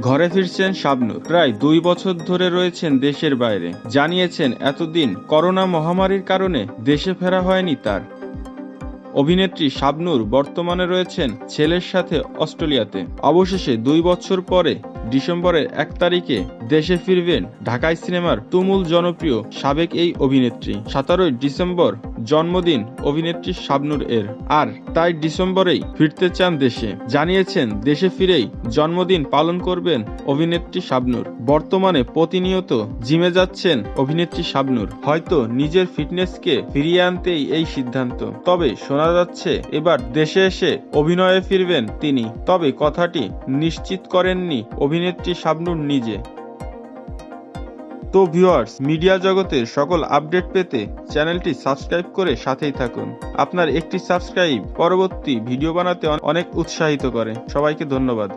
ঘরে ফিরছেন শাবনূর। প্রায় 2 বছর ধরে রয়েছেন দেশের বাইরে। জানিয়েছেন এতদিন করোনা মহামারীর কারণে দেশে ফেরা হয়নি তার। অভিনেত্রী শাবনূর বর্তমানে রয়েছেন ছেলের সাথে অস্ট্রেলিয়াতে। অবশেষে 2 বছর পরে ডিসেম্বরের 1 তারিখে দেশে ফিরবেন ঢাকাই সিনেমার তুমুল জনপ্রিয় সাবেক এই অভিনেত্রী। 17 ডিসেম্বর জন্মদিন অভিনেত্রী শাবনূর এর, আর তাই ডিসেম্বরেই ফিরতে চান দেশে। জানিয়েছেন দেশে ফিরেই জন্মদিন পালন করবেন অভিনেত্রী শাবনূর। বর্তমানে প্রতিনিয়ত জিমে যাচ্ছেন অভিনেত্রী শাবনূর। হয়তো নিজের ফিটনেসকে ফিরিয়ে আনতেই এই সিদ্ধান্ত। তবে শোনা যাচ্ছে এবার দেশে এসে অভিনয়ে ফিরবেন তিনি। তবে কথাটি নিশ্চিত করেননি অভিনেত্রী শাবনূর নিজে। তো ভিউয়ার্স, মিডিয়া জগতের সকল আপডেট পেতে চ্যানেলটি সাবস্ক্রাইব করে সাথেই থাকুন। আপনার একটি সাবস্ক্রাইব পরবর্তী ভিডিও বানাতে অনেক উৎসাহিত করে। সবাইকে ধন্যবাদ।